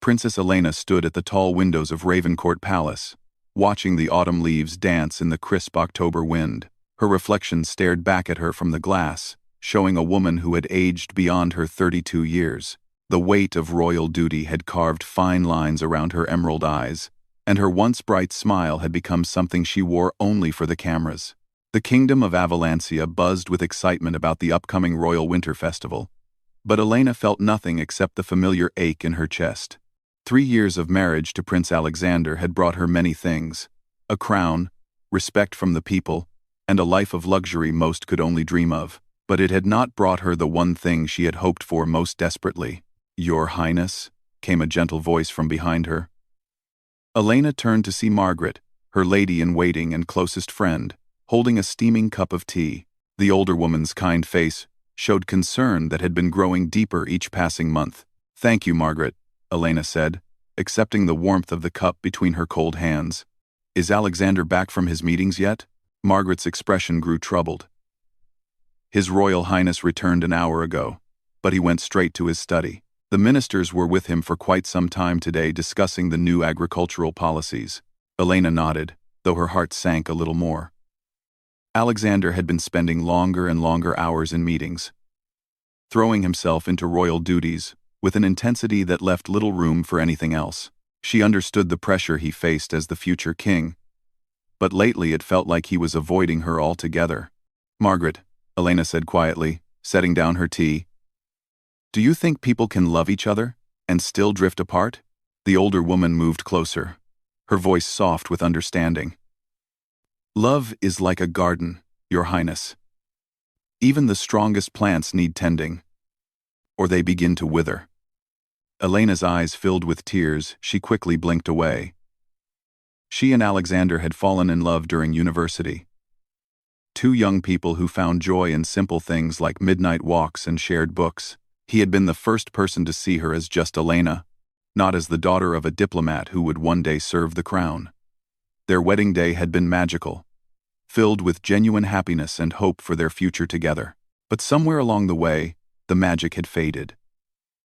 Princess Elena stood at the tall windows of Ravencourt Palace, watching the autumn leaves dance in the crisp October wind. Her reflection stared back at her from the glass, showing a woman who had aged beyond her 32 years. The weight of royal duty had carved fine lines around her emerald eyes, and her once bright smile had become something she wore only for the cameras. The kingdom of Avalancia buzzed with excitement about the upcoming Royal Winter Festival, but Elena felt nothing except the familiar ache in her chest. 3 years of marriage to Prince Alexander had brought her many things: a crown, respect from the people, and a life of luxury most could only dream of. But it had not brought her the one thing she had hoped for most desperately. "Your Highness," came a gentle voice from behind her. Elena turned to see Margaret, her lady-in-waiting and closest friend, holding a steaming cup of tea. The older woman's kind face showed concern that had been growing deeper each passing month. "Thank you, Margaret," Elena said, accepting the warmth of the cup between her cold hands. "Is Alexander back from his meetings yet?" Margaret's expression grew troubled. "His Royal Highness returned an hour ago, but he went straight to his study. The ministers were with him for quite some time today discussing the new agricultural policies." Elena nodded, though her heart sank a little more. Alexander had been spending longer and longer hours in meetings, throwing himself into royal duties with an intensity that left little room for anything else. She understood the pressure he faced as the future king, but lately it felt like he was avoiding her altogether. "Margaret," Elena said quietly, setting down her tea, "do you think people can love each other and still drift apart?" The older woman moved closer, her voice soft with understanding. "Love is like a garden, Your Highness. Even the strongest plants need tending, or they begin to wither." Elena's eyes filled with tears. She quickly blinked away. She and Alexander had fallen in love during university. Two young people who found joy in simple things like midnight walks and shared books. He had been the first person to see her as just Elena, not as the daughter of a diplomat who would one day serve the crown. Their wedding day had been magical, filled with genuine happiness and hope for their future together. But somewhere along the way, the magic had faded.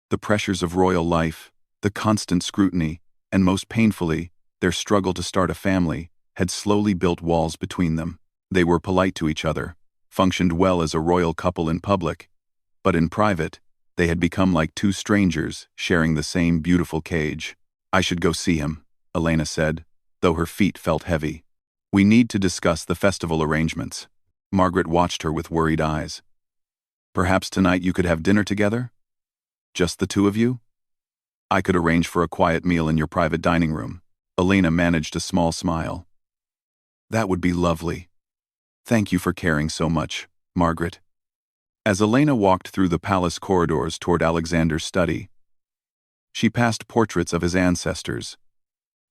The pressures of royal life, the constant scrutiny, and most painfully, their struggle to start a family, had slowly built walls between them. They were polite to each other, functioned well as a royal couple in public, but in private, they had become like two strangers sharing the same beautiful cage. "I should go see him," Elena said, though her feet felt heavy. "We need to discuss the festival arrangements." Margaret watched her with worried eyes. "Perhaps tonight you could have dinner together? Just the two of you? I could arrange for a quiet meal in your private dining room." Elena managed a small smile. "That would be lovely. Thank you for caring so much, Margaret." As Elena walked through the palace corridors toward Alexander's study, she passed portraits of his ancestors,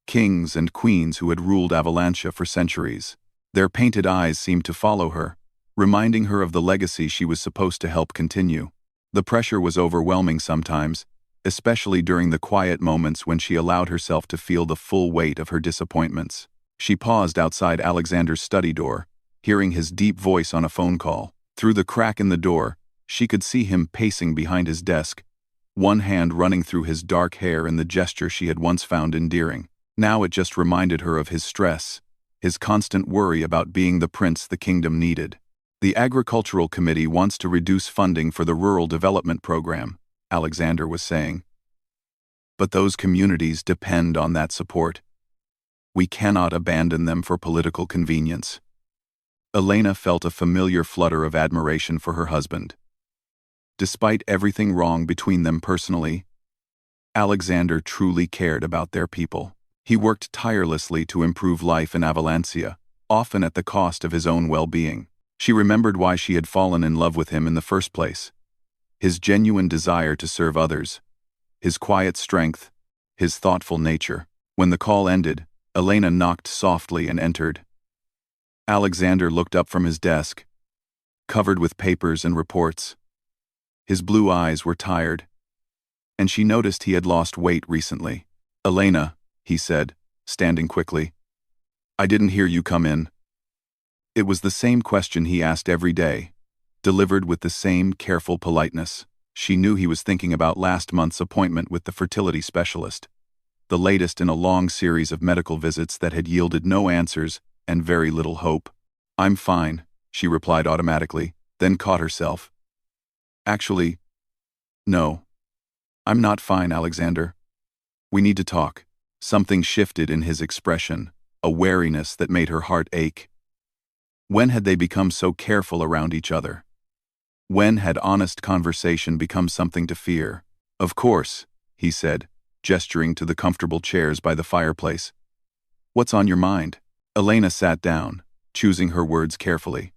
kings and queens who had ruled Avalancia for centuries. Their painted eyes seemed to follow her, reminding her of the legacy she was supposed to help continue. The pressure was overwhelming sometimes, especially during the quiet moments when she allowed herself to feel the full weight of her disappointments. She paused outside Alexander's study door, hearing his deep voice on a phone call. Through the crack in the door, she could see him pacing behind his desk, one hand running through his dark hair in the gesture she had once found endearing. Now it just reminded her of his stress, his constant worry about being the prince the kingdom needed. "The Agricultural Committee wants to reduce funding for the Rural Development Program," Alexander was saying. "But those communities depend on that support. We cannot abandon them for political convenience." Elena felt a familiar flutter of admiration for her husband. Despite everything wrong between them personally, Alexander truly cared about their people. He worked tirelessly to improve life in Avalancia, often at the cost of his own well-being. She remembered why she had fallen in love with him in the first place: his genuine desire to serve others, his quiet strength, his thoughtful nature. When the call ended, Elena knocked softly and entered. Alexander looked up from his desk, covered with papers and reports. His blue eyes were tired, and she noticed he had lost weight recently. "Elena," he said, standing quickly, "I didn't hear you come in." It was the same question he asked every day, delivered with the same careful politeness. She knew he was thinking about last month's appointment with the fertility specialist, the latest in a long series of medical visits that had yielded no answers and very little hope. "I'm fine," she replied automatically, then caught herself. "Actually, no. I'm not fine, Alexander. We need to talk." Something shifted in his expression, a wariness that made her heart ache. When had they become so careful around each other? When had honest conversation become something to fear? "Of course," he said, gesturing to the comfortable chairs by the fireplace. "What's on your mind?" Elena sat down, choosing her words carefully.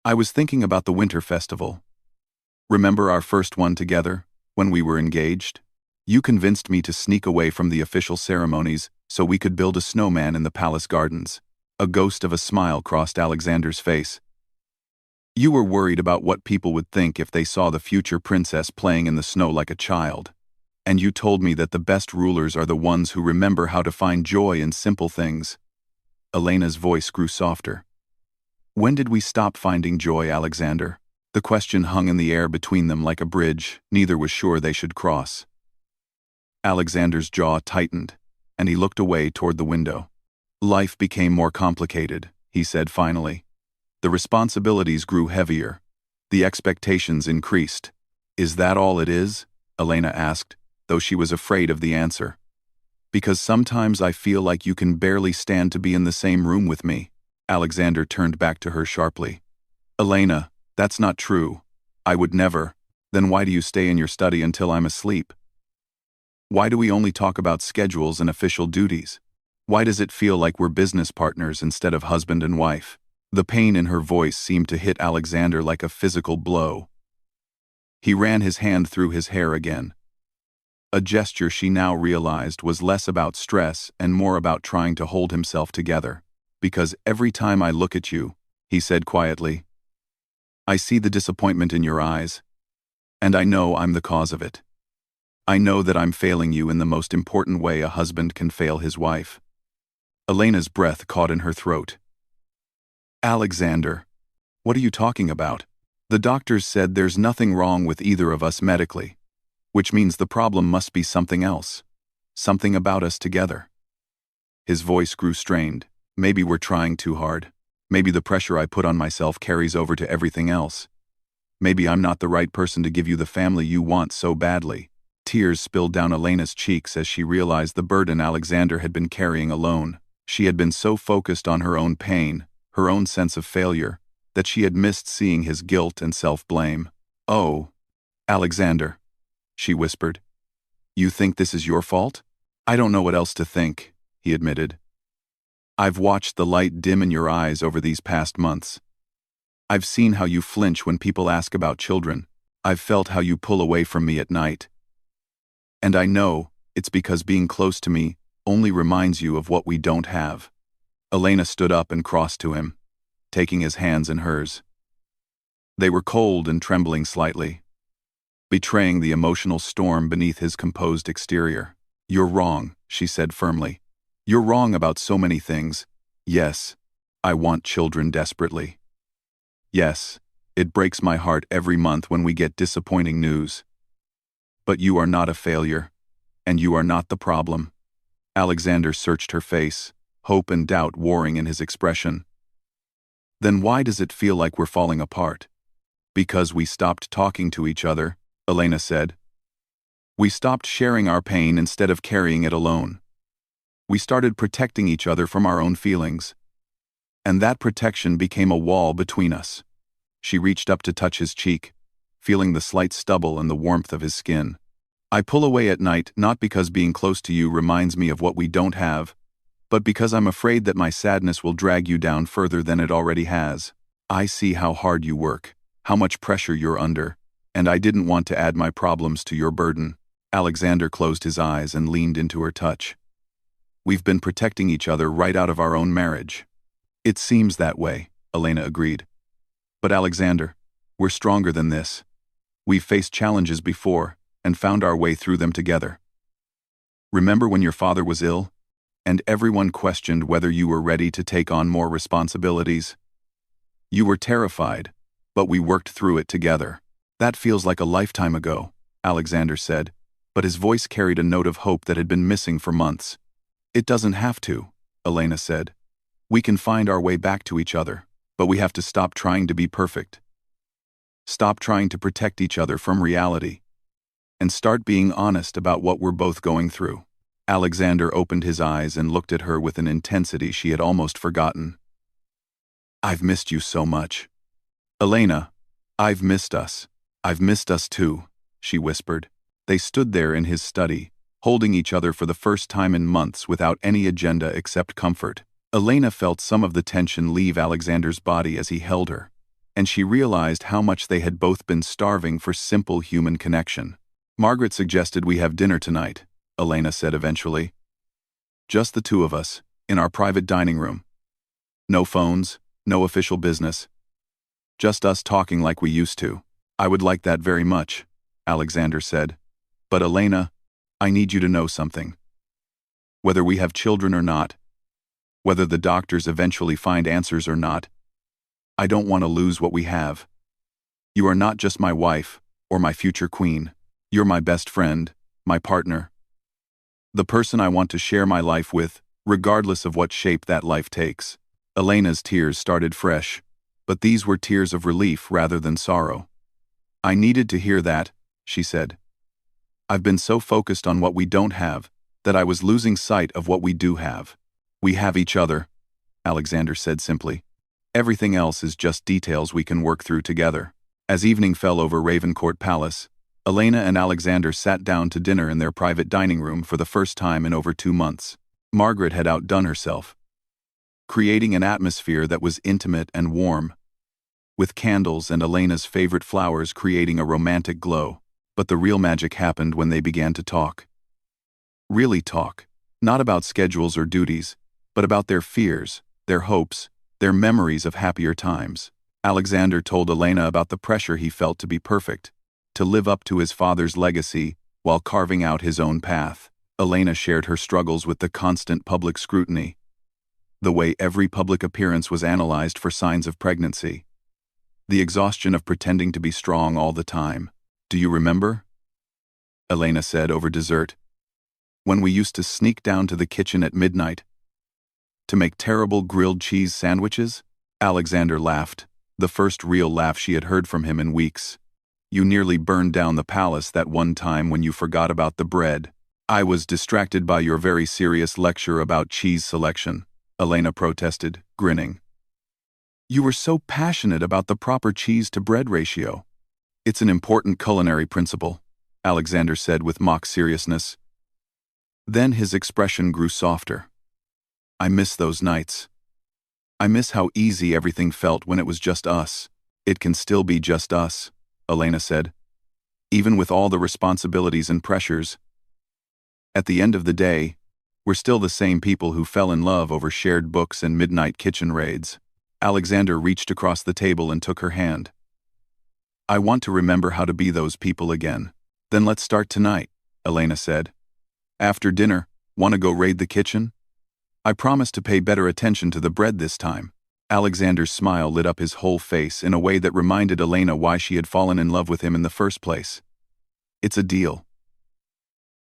"I was thinking about the winter festival. Remember our first one together, when we were engaged? You convinced me to sneak away from the official ceremonies so we could build a snowman in the palace gardens." A ghost of a smile crossed Alexander's face. "You were worried about what people would think if they saw the future princess playing in the snow like a child. And you told me that the best rulers are the ones who remember how to find joy in simple things." Elena's voice grew softer. "When did we stop finding joy, Alexander?" The question hung in the air between them like a bridge neither was sure they should cross. Alexander's jaw tightened, and he looked away toward the window. "Life became more complicated," he said finally. "The responsibilities grew heavier. The expectations increased." "Is that all it is?" Elena asked, though she was afraid of the answer. "Because sometimes I feel like you can barely stand to be in the same room with me." Alexander turned back to her sharply. "Elena, that's not true. I would never." "Then why do you stay in your study until I'm asleep? Why do we only talk about schedules and official duties? Why does it feel like we're business partners instead of husband and wife?" The pain in her voice seemed to hit Alexander like a physical blow. He ran his hand through his hair again. A gesture she now realized was less about stress and more about trying to hold himself together. "Because every time I look at you," he said quietly, "I see the disappointment in your eyes. And I know I'm the cause of it. I know that I'm failing you in the most important way a husband can fail his wife." Elena's breath caught in her throat. "Alexander, what are you talking about? The doctors said there's nothing wrong with either of us medically, which means the problem must be something else. Something about us together." His voice grew strained. "Maybe we're trying too hard. Maybe the pressure I put on myself carries over to everything else. Maybe I'm not the right person to give you the family you want so badly." Tears spilled down Elena's cheeks as she realized the burden Alexander had been carrying alone. She had been so focused on her own pain, her own sense of failure, that she had missed seeing his guilt and self-blame. "Oh, Alexander," she whispered. "You think this is your fault?" "I don't know what else to think," he admitted. "I've watched the light dim in your eyes over these past months. I've seen how you flinch when people ask about children. I've felt how you pull away from me at night. And I know it's because being close to me only reminds you of what we don't have." Elena stood up and crossed to him, taking his hands in hers. They were cold and trembling slightly, betraying the emotional storm beneath his composed exterior. "You're wrong," she said firmly. "You're wrong about so many things. Yes, I want children desperately. Yes, it breaks my heart every month when we get disappointing news. But you are not a failure, and you are not the problem." Alexander searched her face, hope and doubt warring in his expression. "Then why does it feel like we're falling apart?" "Because we stopped talking to each other," Elena said. "We stopped sharing our pain instead of carrying it alone. We started protecting each other from our own feelings. And that protection became a wall between us." She reached up to touch his cheek, feeling the slight stubble and the warmth of his skin. "I pull away at night not because being close to you reminds me of what we don't have, but because I'm afraid that my sadness will drag you down further than it already has. I see how hard you work, how much pressure you're under, and I didn't want to add my problems to your burden." Alexander closed his eyes and leaned into her touch. "We've been protecting each other right out of our own marriage." "It seems that way," Elena agreed. "But Alexander, we're stronger than this. We've faced challenges before and found our way through them together. Remember when your father was ill, and everyone questioned whether you were ready to take on more responsibilities? You were terrified, but we worked through it together. That feels like a lifetime ago, Alexander said, but his voice carried a note of hope that had been missing for months. It doesn't have to, Elena said. We can find our way back to each other, but we have to stop trying to be perfect. Stop trying to protect each other from reality. And start being honest about what we're both going through. Alexander opened his eyes and looked at her with an intensity she had almost forgotten. I've missed you so much. Elena, I've missed us. I've missed us too, she whispered. They stood there in his study, holding each other for the first time in months without any agenda except comfort. Elena felt some of the tension leave Alexander's body as he held her, and she realized how much they had both been starving for simple human connection. Margaret suggested we have dinner tonight, Elena said eventually. Just the two of us, in our private dining room. No phones, no official business. Just us talking like we used to. I would like that very much, Alexander said. But Elena, I need you to know something. Whether we have children or not, whether the doctors eventually find answers or not, I don't want to lose what we have. You are not just my wife, or my future queen. You're my best friend, my partner. The person I want to share my life with, regardless of what shape that life takes. Elena's tears started fresh, but these were tears of relief rather than sorrow. I needed to hear that, she said. I've been so focused on what we don't have, that I was losing sight of what we do have. We have each other, Alexander said simply. Everything else is just details we can work through together. As evening fell over Ravencourt Palace, Elena and Alexander sat down to dinner in their private dining room for the first time in over 2 months. Margaret had outdone herself, creating an atmosphere that was intimate and warm, with candles and Elena's favorite flowers creating a romantic glow. But the real magic happened when they began to talk. Really talk, not about schedules or duties, but about their fears, their hopes, their memories of happier times. Alexander told Elena about the pressure he felt to be perfect, to live up to his father's legacy while carving out his own path. Elena shared her struggles with the constant public scrutiny, the way every public appearance was analyzed for signs of pregnancy, the exhaustion of pretending to be strong all the time. Do you remember? Elena said over dessert. When we used to sneak down to the kitchen at midnight to make terrible grilled cheese sandwiches? Alexander laughed, the first real laugh she had heard from him in weeks. You nearly burned down the palace that one time when you forgot about the bread. I was distracted by your very serious lecture about cheese selection, Elena protested, grinning. You were so passionate about the proper cheese-to-bread ratio. It's an important culinary principle, Alexander said with mock seriousness. Then his expression grew softer. I miss those nights. I miss how easy everything felt when it was just us. It can still be just us, Elena said. Even with all the responsibilities and pressures. At the end of the day, we're still the same people who fell in love over shared books and midnight kitchen raids. Alexander reached across the table and took her hand. I want to remember how to be those people again. Then let's start tonight, Elena said. After dinner, want to go raid the kitchen? I promise to pay better attention to the bread this time. Alexander's smile lit up his whole face in a way that reminded Elena why she had fallen in love with him in the first place. It's a deal.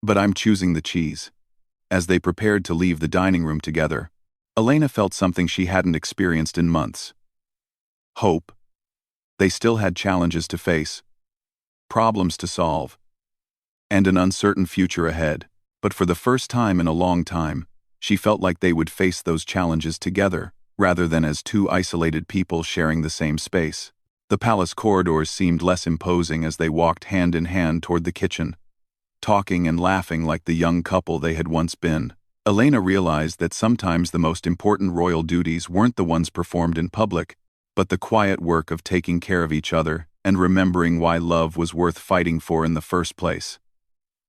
But I'm choosing the cheese. As they prepared to leave the dining room together, Elena felt something she hadn't experienced in months. Hope. They still had challenges to face, problems to solve, and an uncertain future ahead. But for the first time in a long time, she felt like they would face those challenges together, rather than as two isolated people sharing the same space. The palace corridors seemed less imposing as they walked hand in hand toward the kitchen, talking and laughing like the young couple they had once been. Elena realized that sometimes the most important royal duties weren't the ones performed in public, but the quiet work of taking care of each other and remembering why love was worth fighting for in the first place.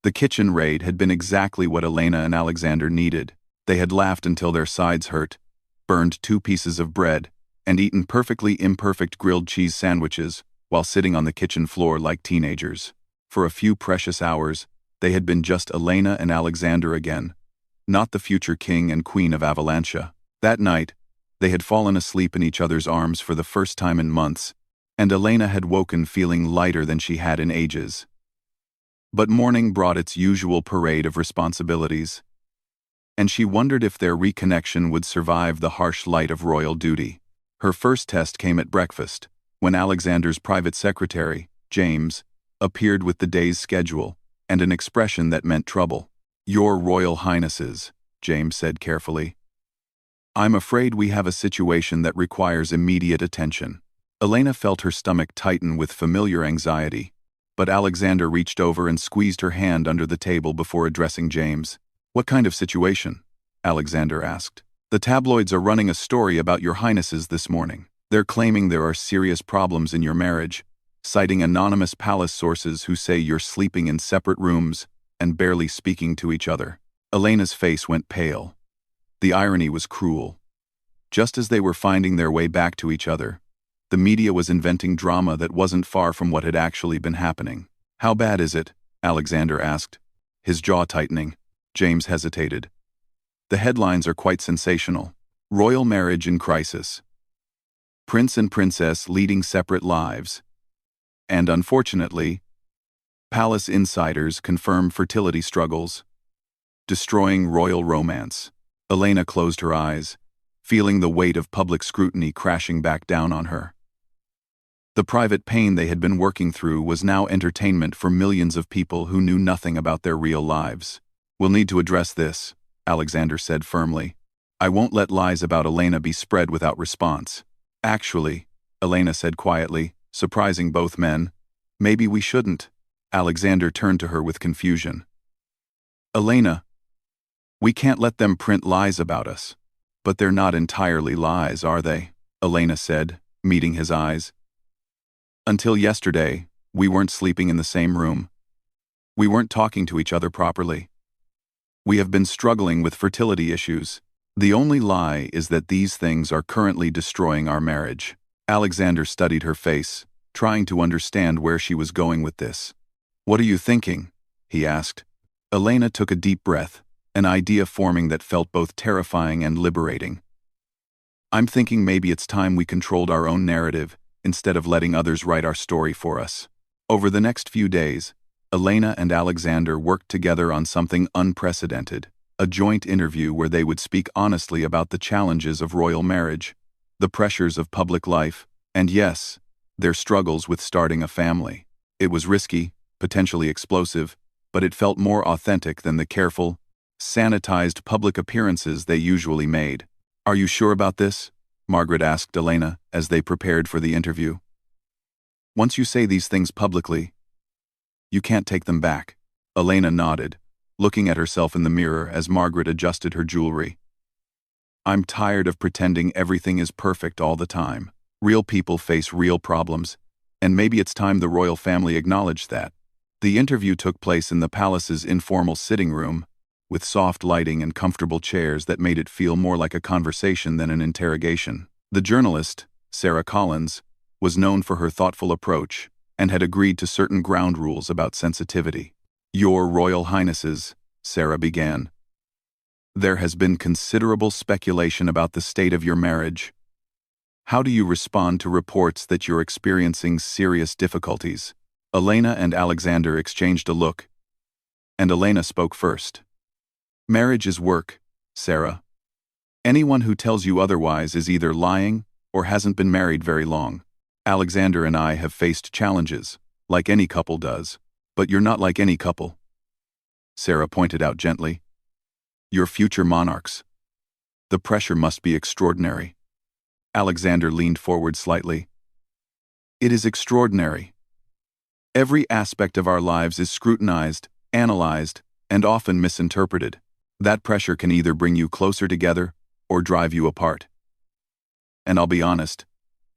The kitchen raid had been exactly what Elena and Alexander needed. They had laughed until their sides hurt, burned 2 pieces of bread, and eaten perfectly imperfect grilled cheese sandwiches while sitting on the kitchen floor like teenagers. For a few precious hours, they had been just Elena and Alexander again, not the future king and queen of Avalancha. That night, they had fallen asleep in each other's arms for the first time in months, and Elena had woken feeling lighter than she had in ages. But morning brought its usual parade of responsibilities, and she wondered if their reconnection would survive the harsh light of royal duty. Her first test came at breakfast, when Alexander's private secretary, James, appeared with the day's schedule and an expression that meant trouble. "Your Royal Highnesses," James said carefully. "I'm afraid we have a situation that requires immediate attention." Elena felt her stomach tighten with familiar anxiety, but Alexander reached over and squeezed her hand under the table before addressing James. "What kind of situation?" Alexander asked. "The tabloids are running a story about your highnesses this morning. They're claiming there are serious problems in your marriage, citing anonymous palace sources who say you're sleeping in separate rooms and barely speaking to each other." Elena's face went pale. The irony was cruel. Just as they were finding their way back to each other, the media was inventing drama that wasn't far from what had actually been happening. "How bad is it?" Alexander asked, his jaw tightening. James hesitated. "The headlines are quite sensational. Royal marriage in crisis. Prince and princess leading separate lives. And unfortunately, palace insiders confirm fertility struggles. Destroying royal romance." Elena closed her eyes, feeling the weight of public scrutiny crashing back down on her. The private pain they had been working through was now entertainment for millions of people who knew nothing about their real lives. "We'll need to address this," Alexander said firmly. "I won't let lies about Elena be spread without response." "Actually," Elena said quietly, surprising both men, "maybe we shouldn't." Alexander turned to her with confusion. "Elena, we can't let them print lies about us." "But they're not entirely lies, are they?" Elena said, meeting his eyes. "Until yesterday, we weren't sleeping in the same room. We weren't talking to each other properly. We have been struggling with fertility issues. The only lie is that these things are currently destroying our marriage." Alexander studied her face, trying to understand where she was going with this. "What are you thinking?" he asked. Elena took a deep breath, an idea forming that felt both terrifying and liberating. "I'm thinking maybe it's time we controlled our own narrative instead of letting others write our story for us." Over the next few days, Elena and Alexander worked together on something unprecedented, a joint interview where they would speak honestly about the challenges of royal marriage, the pressures of public life, and yes, their struggles with starting a family. It was risky, potentially explosive, but it felt more authentic than the careful, sanitized public appearances they usually made. "Are you sure about this?" Margaret asked Elena as they prepared for the interview. "Once you say these things publicly, you can't take them back." Elena nodded, looking at herself in the mirror as Margaret adjusted her jewelry. "I'm tired of pretending everything is perfect all the time. Real people face real problems, and maybe it's time the royal family acknowledged that." The interview took place in the palace's informal sitting room, with soft lighting and comfortable chairs that made it feel more like a conversation than an interrogation. The journalist, Sarah Collins, was known for her thoughtful approach and had agreed to certain ground rules about sensitivity. "Your Royal Highnesses," Sarah began, "there has been considerable speculation about the state of your marriage. How do you respond to reports that you're experiencing serious difficulties?" Elena and Alexander exchanged a look, and Elena spoke first. "Marriage is work, Sarah. Anyone who tells you otherwise is either lying or hasn't been married very long. Alexander and I have faced challenges, like any couple does, but you're not like any couple," Sarah pointed out gently. "You're future monarchs. The pressure must be extraordinary." Alexander leaned forward slightly. "It is extraordinary. Every aspect of our lives is scrutinized, analyzed, and often misinterpreted. That pressure can either bring you closer together or drive you apart. And I'll be honest,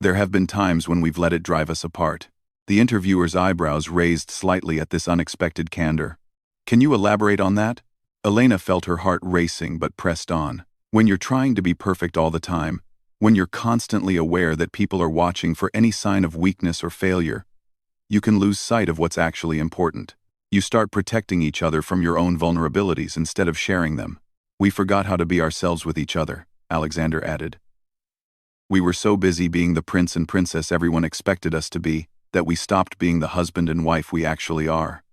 there have been times when we've let it drive us apart." The interviewer's eyebrows raised slightly at this unexpected candor. "Can you elaborate on that?" Elena felt her heart racing but pressed on. When you're trying to be perfect all the time, when you're constantly aware that people are watching for any sign of weakness or failure, you can lose sight of what's actually important. You start protecting each other from your own vulnerabilities instead of sharing them. "We forgot how to be ourselves with each other," Alexander added. We were so busy being the prince and princess everyone expected us to be, that we stopped being the husband and wife we actually are.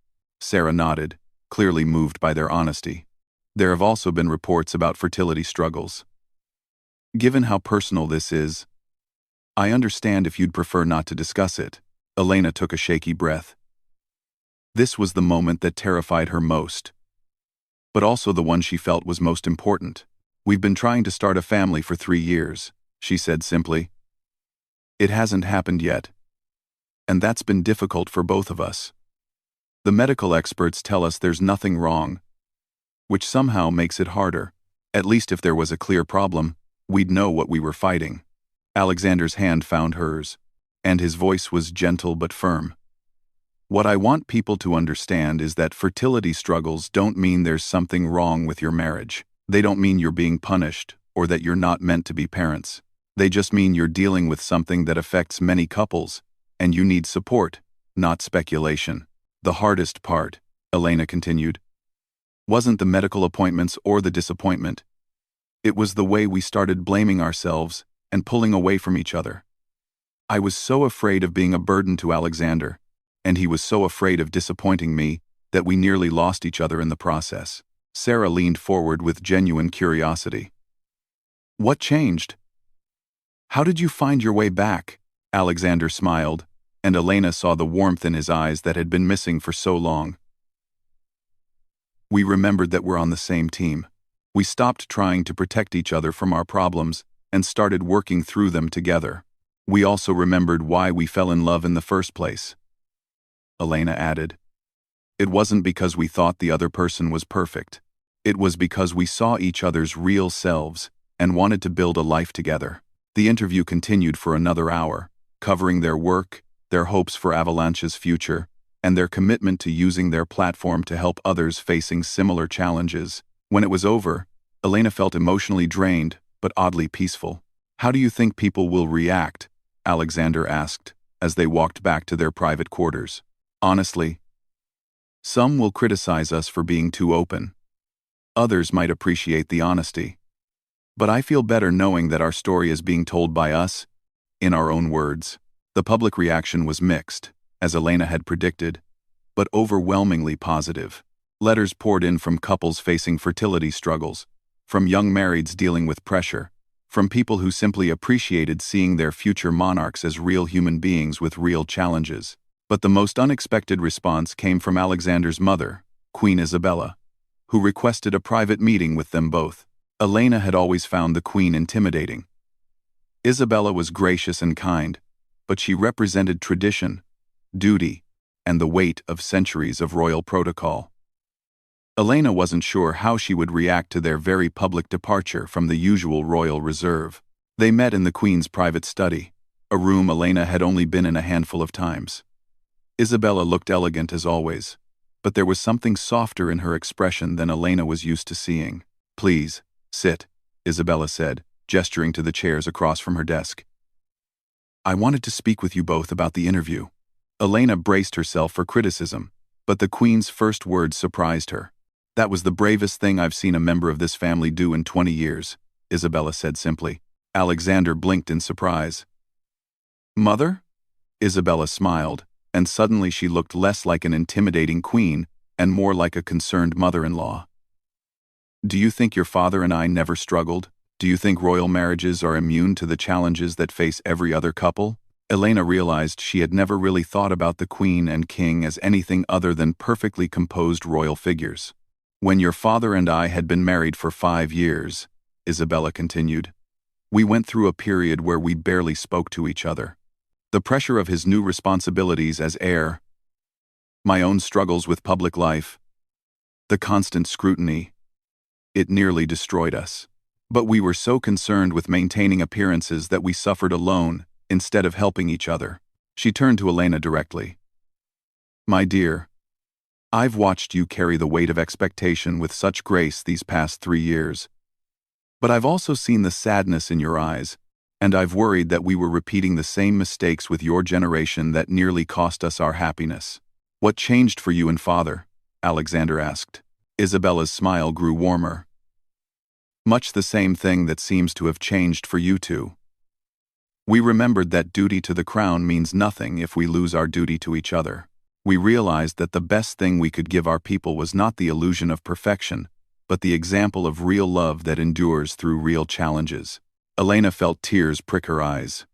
Sarah nodded, clearly moved by their honesty. There have also been reports about fertility struggles. Given how personal this is, I understand if you'd prefer not to discuss it. Elena took a shaky breath. This was the moment that terrified her most, but also the one she felt was most important. We've been trying to start a family for 3 years, she said simply. It hasn't happened yet, and that's been difficult for both of us. The medical experts tell us there's nothing wrong, which somehow makes it harder. At least if there was a clear problem, we'd know what we were fighting. Alexander's hand found hers, and his voice was gentle but firm. What I want people to understand is that fertility struggles don't mean there's something wrong with your marriage. They don't mean you're being punished or that you're not meant to be parents. They just mean you're dealing with something that affects many couples, and you need support, not speculation. The hardest part, Elena continued, wasn't the medical appointments or the disappointment. It was the way we started blaming ourselves and pulling away from each other. I was so afraid of being a burden to Alexander, and he was so afraid of disappointing me that we nearly lost each other in the process. Sarah leaned forward with genuine curiosity. What changed? How did you find your way back? Alexander smiled, and Elena saw the warmth in his eyes that had been missing for so long. We remembered that we're on the same team. We stopped trying to protect each other from our problems and started working through them together. We also remembered why we fell in love in the first place. Elena added. It wasn't because we thought the other person was perfect. It was because we saw each other's real selves and wanted to build a life together. The interview continued for another hour, covering their work, their hopes for Avalanche's future, and their commitment to using their platform to help others facing similar challenges. When it was over, Elena felt emotionally drained, but oddly peaceful. How do you think people will react? Alexander asked, as they walked back to their private quarters. Honestly, some will criticize us for being too open. Others might appreciate the honesty. But I feel better knowing that our story is being told by us, in our own words. The public reaction was mixed, as Elena had predicted, but overwhelmingly positive. Letters poured in from couples facing fertility struggles, from young marrieds dealing with pressure, from people who simply appreciated seeing their future monarchs as real human beings with real challenges. But the most unexpected response came from Alexander's mother, Queen Isabella, who requested a private meeting with them both. Elena had always found the Queen intimidating. Isabella was gracious and kind, but she represented tradition, duty, and the weight of centuries of royal protocol. Elena wasn't sure how she would react to their very public departure from the usual royal reserve. They met in the Queen's private study, a room Elena had only been in a handful of times. Isabella looked elegant as always, but there was something softer in her expression than Elena was used to seeing. Please, sit, Isabella said, gesturing to the chairs across from her desk. I wanted to speak with you both about the interview. Elena braced herself for criticism, but the Queen's first words surprised her. That was the bravest thing I've seen a member of this family do in 20 years, Isabella said simply. Alexander blinked in surprise. Mother? Isabella smiled, and suddenly she looked less like an intimidating queen and more like a concerned mother-in-law. Do you think your father and I never struggled? Do you think royal marriages are immune to the challenges that face every other couple? Elena realized she had never really thought about the Queen and King as anything other than perfectly composed royal figures. When your father and I had been married for 5 years, Isabella continued, we went through a period where we barely spoke to each other. The pressure of his new responsibilities as heir, my own struggles with public life, the constant scrutiny, it nearly destroyed us. But we were so concerned with maintaining appearances that we suffered alone instead of helping each other. She turned to Elena directly. My dear, I've watched you carry the weight of expectation with such grace these past 3 years. But I've also seen the sadness in your eyes, and I've worried that we were repeating the same mistakes with your generation that nearly cost us our happiness. What changed for you and father? Alexander asked. Isabella's smile grew warmer. Much the same thing that seems to have changed for you two. We remembered that duty to the crown means nothing if we lose our duty to each other. We realized that the best thing we could give our people was not the illusion of perfection, but the example of real love that endures through real challenges. Elena felt tears prick her eyes.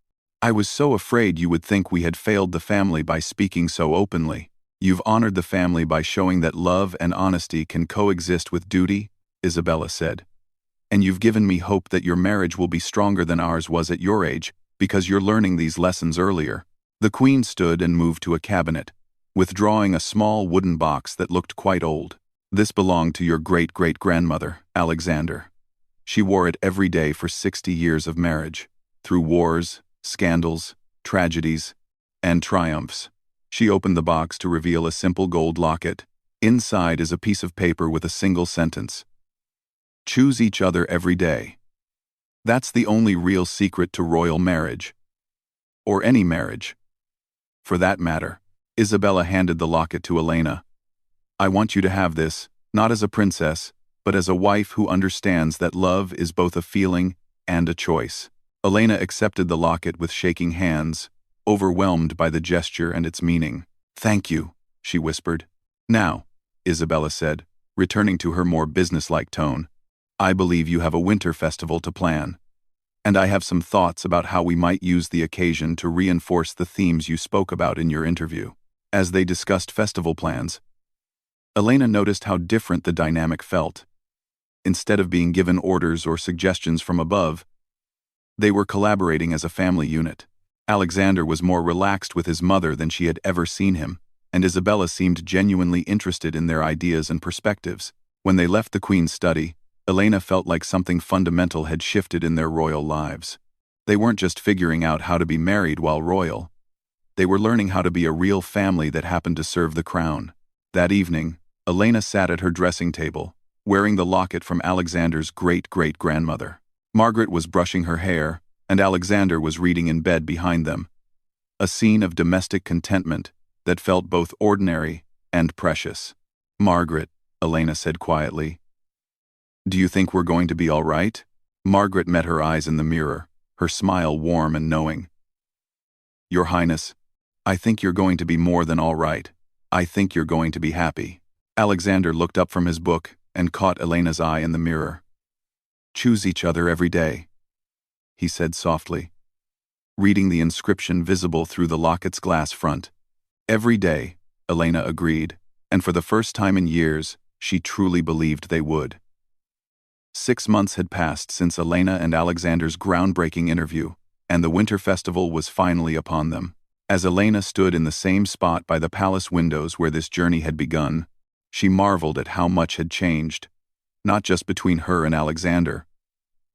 I was so afraid you would think we had failed the family by speaking so openly. You've honored the family by showing that love and honesty can coexist with duty, Isabella said. And you've given me hope that your marriage will be stronger than ours was at your age, because you're learning these lessons earlier. The Queen stood and moved to a cabinet, withdrawing a small wooden box that looked quite old. This belonged to your great-great-grandmother, Alexander. She wore it every day for 60 years of marriage, through wars, scandals, tragedies, and triumphs. She opened the box to reveal a simple gold locket. Inside is a piece of paper with a single sentence. Choose each other every day. That's the only real secret to royal marriage. Or any marriage. For that matter. Isabella handed the locket to Elena. I want you to have this, not as a princess, but as a wife who understands that love is both a feeling and a choice. Elena accepted the locket with shaking hands, overwhelmed by the gesture and its meaning. Thank you, she whispered. Now, Isabella said, returning to her more businesslike tone, I believe you have a winter festival to plan. And I have some thoughts about how we might use the occasion to reinforce the themes you spoke about in your interview. As they discussed festival plans, Elena noticed how different the dynamic felt. Instead of being given orders or suggestions from above, they were collaborating as a family unit. Alexander was more relaxed with his mother than she had ever seen him, and Isabella seemed genuinely interested in their ideas and perspectives. When they left the Queen's study, Elena felt like something fundamental had shifted in their royal lives. They weren't just figuring out how to be married while royal. They were learning how to be a real family that happened to serve the crown. That evening, Elena sat at her dressing table, wearing the locket from Alexander's great-great-grandmother. Margaret was brushing her hair, and Alexander was reading in bed behind them. A scene of domestic contentment that felt both ordinary and precious. Margaret, Elena said quietly, do you think we're going to be all right? Margaret met her eyes in the mirror, her smile warm and knowing. Your Highness, I think you're going to be more than all right. I think you're going to be happy. Alexander looked up from his book and caught Elena's eye in the mirror. Choose each other every day, he said softly, reading the inscription visible through the locket's glass front. Every day, Elena agreed, and for the first time in years, she truly believed they would. 6 months had passed since Elena and Alexander's groundbreaking interview, and the winter festival was finally upon them. As Elena stood in the same spot by the palace windows where this journey had begun, she marveled at how much had changed, not just between her and Alexander,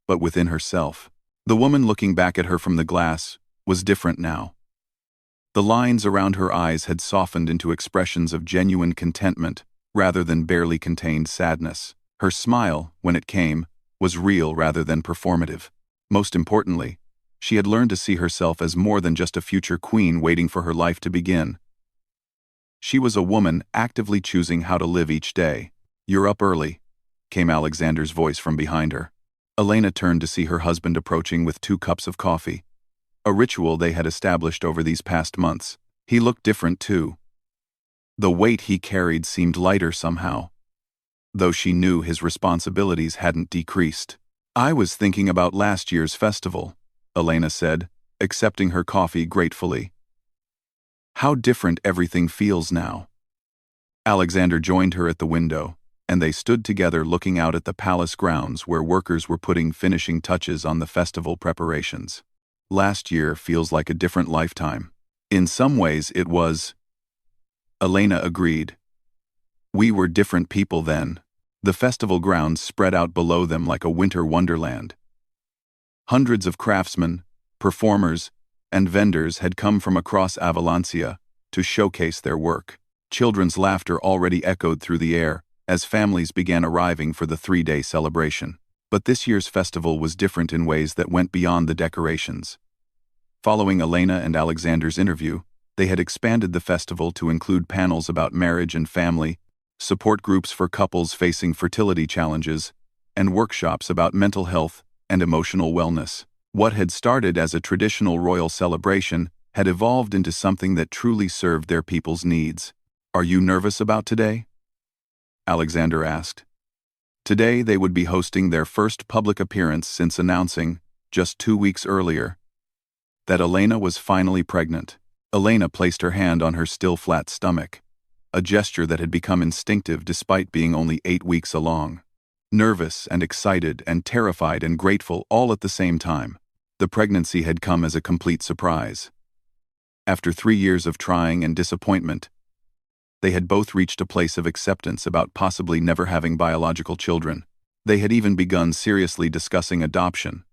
but within herself. The woman looking back at her from the glass was different now. The lines around her eyes had softened into expressions of genuine contentment rather than barely contained sadness. Her smile, when it came, was real rather than performative. Most importantly, she had learned to see herself as more than just a future queen waiting for her life to begin. She was a woman actively choosing how to live each day. You're up early, came Alexander's voice from behind her. Elena turned to see her husband approaching with 2 cups of coffee, a ritual they had established over these past months. He looked different too. The weight he carried seemed lighter somehow, though she knew his responsibilities hadn't decreased. I was thinking about last year's festival, Elena said, accepting her coffee gratefully. How different everything feels now. Alexander joined her at the window, and they stood together looking out at the palace grounds where workers were putting finishing touches on the festival preparations. Last year feels like a different lifetime. In some ways it was. Elena agreed. We were different people then. The festival grounds spread out below them like a winter wonderland. Hundreds of craftsmen, performers, and vendors had come from across Valencia to showcase their work. Children's laughter already echoed through the air as families began arriving for the 3-day celebration. But this year's festival was different in ways that went beyond the decorations. Following Elena and Alexander's interview, they had expanded the festival to include panels about marriage and family, support groups for couples facing fertility challenges, and workshops about mental health and emotional wellness. What had started as a traditional royal celebration had evolved into something that truly served their people's needs. "Are you nervous about today?" Alexander asked. Today they would be hosting their first public appearance since announcing, just 2 weeks earlier, that Elena was finally pregnant. Elena placed her hand on her still flat stomach, a gesture that had become instinctive despite being only 8 weeks along. Nervous and excited and terrified and grateful all at the same time. The pregnancy had come as a complete surprise. After 3 years of trying and disappointment, they had both reached a place of acceptance about possibly never having biological children. They had even begun seriously discussing adoption,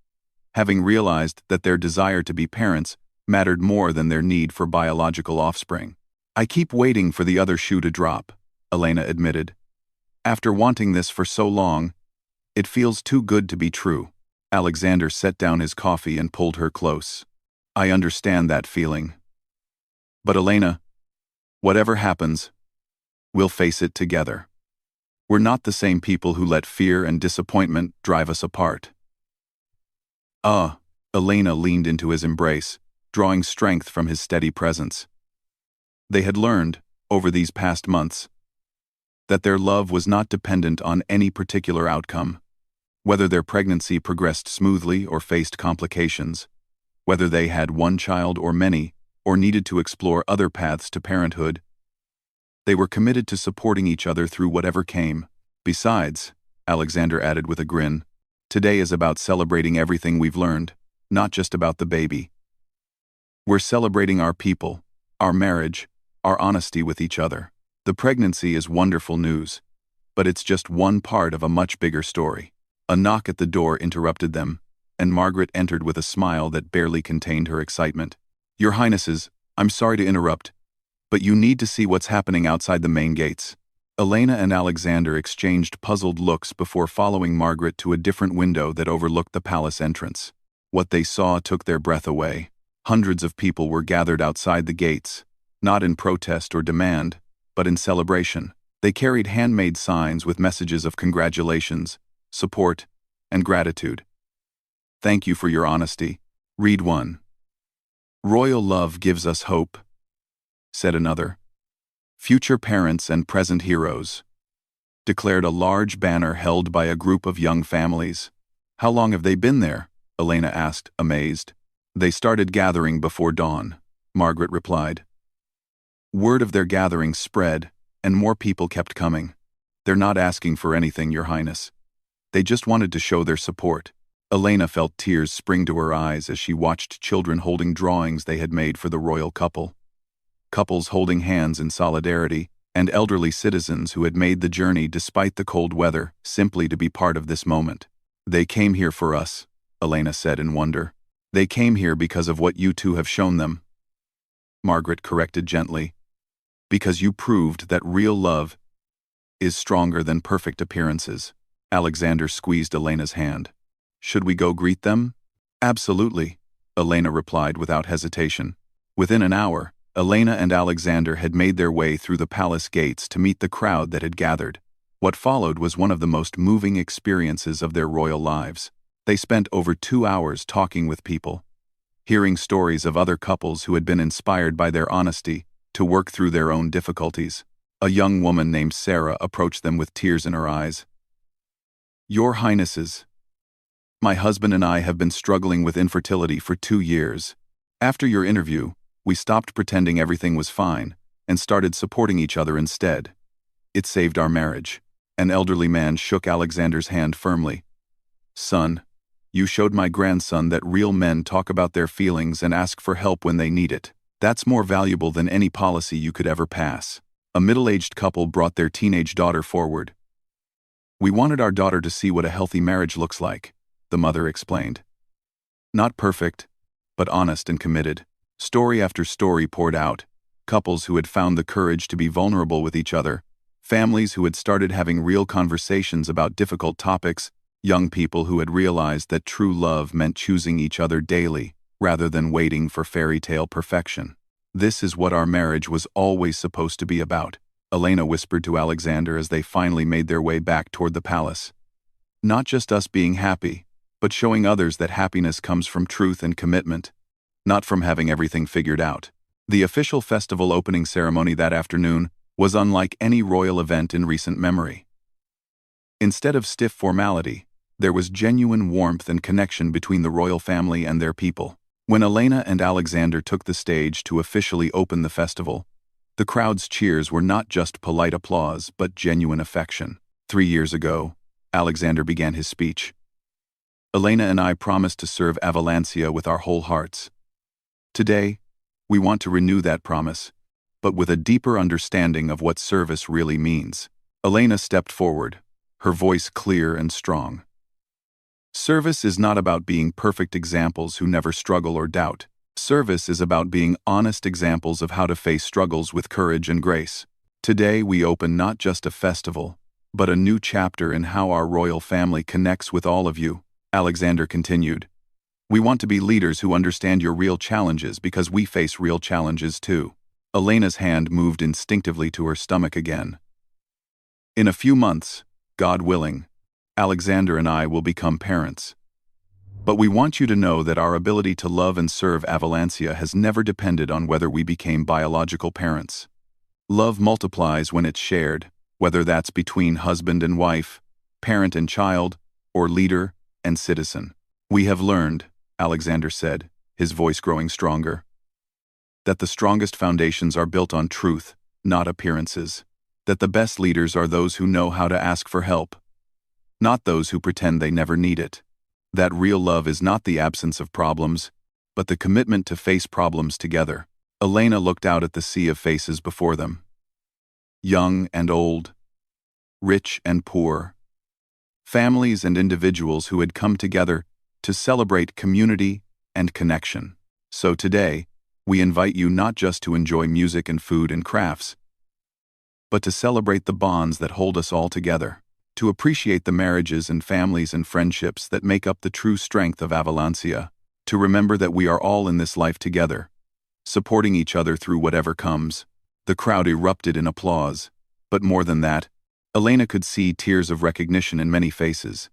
having realized that their desire to be parents mattered more than their need for biological offspring. "I keep waiting for the other shoe to drop," Elena admitted. "After wanting this for so long, it feels too good to be true." Alexander set down his coffee and pulled her close. "I understand that feeling. But Elena, whatever happens, we'll face it together. We're not the same people who let fear and disappointment drive us apart." Elena leaned into his embrace, drawing strength from his steady presence. They had learned, over these past months, that their love was not dependent on any particular outcome. Whether their pregnancy progressed smoothly or faced complications, whether they had one child or many, or needed to explore other paths to parenthood, they were committed to supporting each other through whatever came. "Besides," Alexander added with a grin, "today is about celebrating everything we've learned, not just about the baby. We're celebrating our people, our marriage, our honesty with each other. The pregnancy is wonderful news, but it's just one part of a much bigger story." A knock at the door interrupted them, and Margaret entered with a smile that barely contained her excitement. "Your Highnesses, I'm sorry to interrupt, but you need to see what's happening outside the main gates." Elena and Alexander exchanged puzzled looks before following Margaret to a different window that overlooked the palace entrance. What they saw took their breath away. Hundreds of people were gathered outside the gates, not in protest or demand, but in celebration. They carried handmade signs with messages of congratulations, support, and gratitude. "Thank you for your honesty." Read one. "Royal love gives us hope," said another. "Future parents and present heroes," declared a large banner held by a group of young families. "How long have they been there?" Elena asked, amazed. "They started gathering before dawn," Margaret replied. Word of their gathering spread, and more people kept coming. "They're not asking for anything, Your Highness. They just wanted to show their support." Elena felt tears spring to her eyes as she watched children holding drawings they had made for the royal couple. Couples holding hands in solidarity, and elderly citizens who had made the journey despite the cold weather, simply to be part of this moment. "They came here for us," Elena said in wonder. "They came here because of what you two have shown them," Margaret corrected gently. "Because you proved that real love is stronger than perfect appearances." Alexander squeezed Elena's hand. "Should we go greet them?" "Absolutely," Elena replied without hesitation. Within an hour, Elena and Alexander had made their way through the palace gates to meet the crowd that had gathered. What followed was one of the most moving experiences of their royal lives. They spent over 2 hours talking with people, hearing stories of other couples who had been inspired by their honesty to work through their own difficulties. A young woman named Sarah approached them with tears in her eyes. "Your Highnesses, my husband and I have been struggling with infertility for 2 years. After your interview, we stopped pretending everything was fine and started supporting each other instead. It saved our marriage." An elderly man shook Alexander's hand firmly. "Son, you showed my grandson that real men talk about their feelings and ask for help when they need it. That's more valuable than any policy you could ever pass." A middle-aged couple brought their teenage daughter forward. "We wanted our daughter to see what a healthy marriage looks like," the mother explained. "Not perfect, but honest and committed." Story after story poured out. Couples who had found the courage to be vulnerable with each other, families who had started having real conversations about difficult topics, young people who had realized that true love meant choosing each other daily, rather than waiting for fairy tale perfection. "This is what our marriage was always supposed to be about," Elena whispered to Alexander as they finally made their way back toward the palace. "Not just us being happy, but showing others that happiness comes from truth and commitment, not from having everything figured out. The official festival opening ceremony that afternoon was unlike any royal event in recent memory. Instead of stiff formality, there was genuine warmth and connection between the royal family and their people. When Elena and Alexander took the stage to officially open the festival, the crowd's cheers were not just polite applause but genuine affection. 3 years ago, Alexander began his speech. Elena and I promised to serve Avalancia with our whole hearts. Today, we want to renew that promise, but with a deeper understanding of what service really means. Elena stepped forward, her voice clear and strong. Service is not about being perfect examples who never struggle or doubt. Service is about being honest examples of how to face struggles with courage and grace. Today we open not just a festival, but a new chapter in how our royal family connects with all of you. Alexander continued. We want to be leaders who understand your real challenges because we face real challenges too. Elena's hand moved instinctively to her stomach again. In a few months, God willing, Alexander and I will become parents. But we want you to know that our ability to love and serve Avalancia has never depended on whether we became biological parents. Love multiplies when it's shared, whether that's between husband and wife, parent and child, or leader and citizen. We have learned, Alexander said, his voice growing stronger, that the strongest foundations are built on truth, not appearances. That the best leaders are those who know how to ask for help, not those who pretend they never need it. That real love is not the absence of problems, but the commitment to face problems together. Elena looked out at the sea of faces before them. Young and old, rich and poor, families and individuals who had come together to celebrate community and connection. So today, we invite you not just to enjoy music and food and crafts, but to celebrate the bonds that hold us all together, to appreciate the marriages and families and friendships that make up the true strength of Avalancia, to remember that we are all in this life together, supporting each other through whatever comes. The crowd erupted in applause, but more than that, Elena could see tears of recognition in many faces.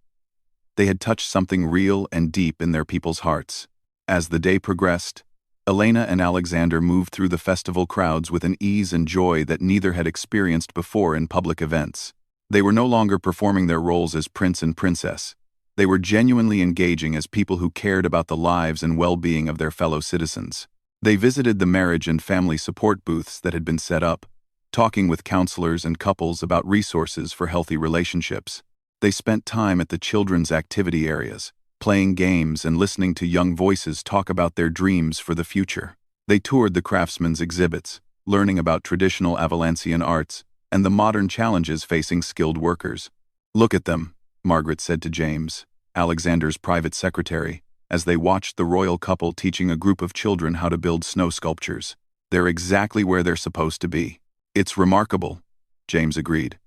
They had touched something real and deep in their people's hearts. As the day progressed, Elena and Alexander moved through the festival crowds with an ease and joy that neither had experienced before in public events. They were no longer performing their roles as prince and princess. They were genuinely engaging as people who cared about the lives and well-being of their fellow citizens. They visited the marriage and family support booths that had been set up, talking with counselors and couples about resources for healthy relationships. They spent time at the children's activity areas, playing games and listening to young voices talk about their dreams for the future. They toured the craftsmen's exhibits, learning about traditional Avalancian arts and the modern challenges facing skilled workers. Look at them, Margaret said to James, Alexander's private secretary, as they watched the royal couple teaching a group of children how to build snow sculptures. They're exactly where they're supposed to be. It's remarkable, James agreed.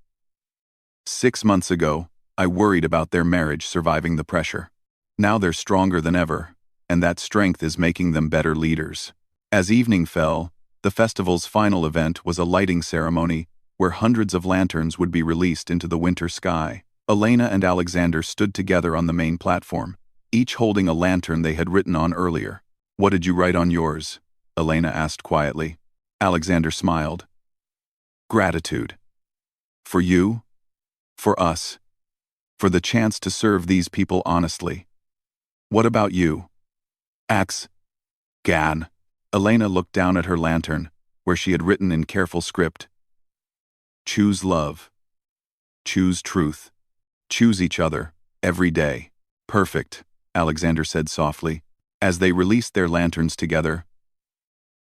6 months ago, I worried about their marriage surviving the pressure. Now they're stronger than ever, and that strength is making them better leaders. As evening fell, the festival's final event was a lighting ceremony where hundreds of lanterns would be released into the winter sky. Elena and Alexander stood together on the main platform, each holding a lantern they had written on earlier. What did you write on yours? Elena asked quietly. Alexander smiled. Gratitude. For you, for us, for the chance to serve these people honestly. What about you? Ax. Gan. Elena looked down at her lantern, where she had written in careful script. Choose love. Choose truth. Choose each other, every day. Perfect, Alexander said softly, as they released their lanterns together,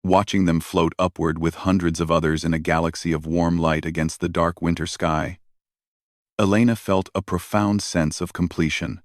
watching them float upward with hundreds of others in a galaxy of warm light against the dark winter sky. Elena felt a profound sense of completion.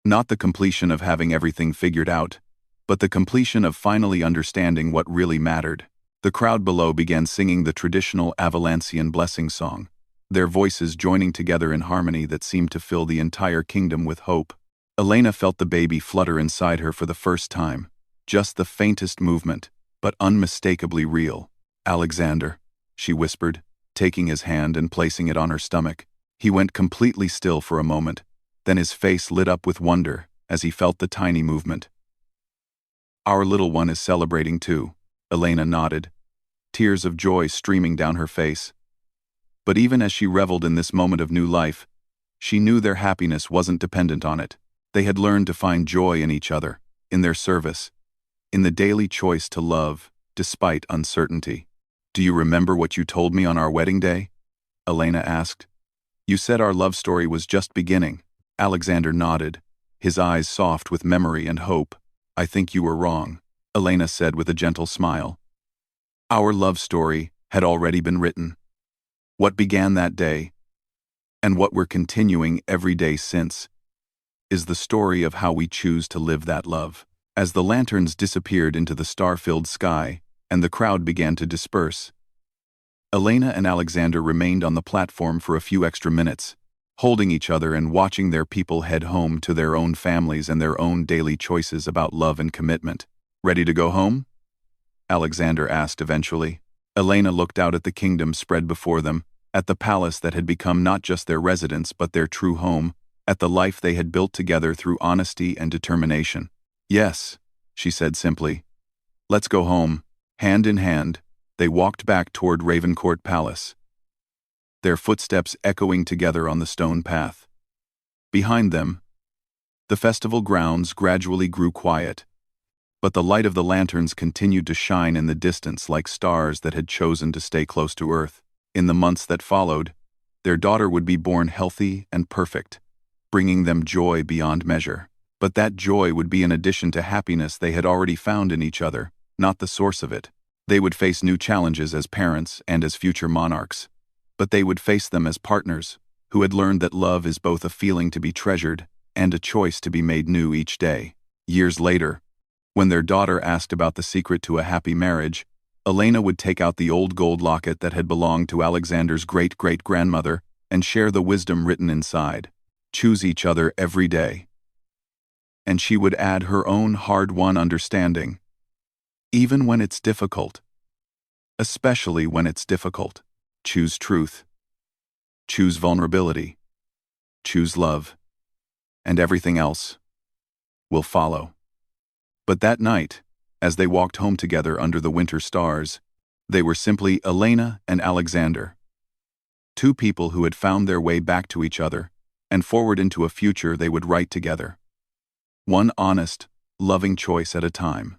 Not the completion of having everything figured out, but the completion of finally understanding what really mattered. The crowd below began singing the traditional Avalancian blessing song, their voices joining together in harmony that seemed to fill the entire kingdom with hope. Elena felt the baby flutter inside her for the first time, just the faintest movement, but unmistakably real. Alexander, she whispered, taking his hand and placing it on her stomach. He went completely still for a moment, then his face lit up with wonder as he felt the tiny movement. Our little one is celebrating too, Elena nodded, tears of joy streaming down her face. But even as she reveled in this moment of new life, she knew their happiness wasn't dependent on it. They had learned to find joy in each other, in their service, in the daily choice to love, despite uncertainty. "Do you remember what you told me on our wedding day?" Elena asked. "You said our love story was just beginning." Alexander nodded, his eyes soft with memory and hope. "I think you were wrong," Elena said with a gentle smile. "Our love story had already been written. What began that day, and what we're continuing every day since, is the story of how we choose to live that love." As the lanterns disappeared into the star-filled sky and the crowd began to disperse, Elena and Alexander remained on the platform for a few extra minutes, holding each other and watching their people head home to their own families and their own daily choices about love and commitment. "Ready to go home?" Alexander asked eventually. Elena looked out at the kingdom spread before them, at the palace that had become not just their residence but their true home, at the life they had built together through honesty and determination. "Yes," she said simply. "Let's go home." Hand in hand, they walked back toward Ravencourt Palace, their footsteps echoing together on the stone path. Behind them, the festival grounds gradually grew quiet, but the light of the lanterns continued to shine in the distance like stars that had chosen to stay close to Earth. In the months that followed, their daughter would be born healthy and perfect, bringing them joy beyond measure. But that joy would be an addition to happiness they had already found in each other, not the source of it. They would face new challenges as parents and as future monarchs, but they would face them as partners who had learned that love is both a feeling to be treasured and a choice to be made new each day. Years later, when their daughter asked about the secret to a happy marriage, Elena would take out the old gold locket that had belonged to Alexander's great-great-grandmother and share the wisdom written inside. Choose each other every day. And she would add her own hard-won understanding. Even when it's difficult, especially when it's difficult, choose truth, choose vulnerability, choose love, and everything else will follow. But that night, as they walked home together under the winter stars, they were simply Elena and Alexander, two people who had found their way back to each other and forward into a future they would write together. One honest, loving choice at a time.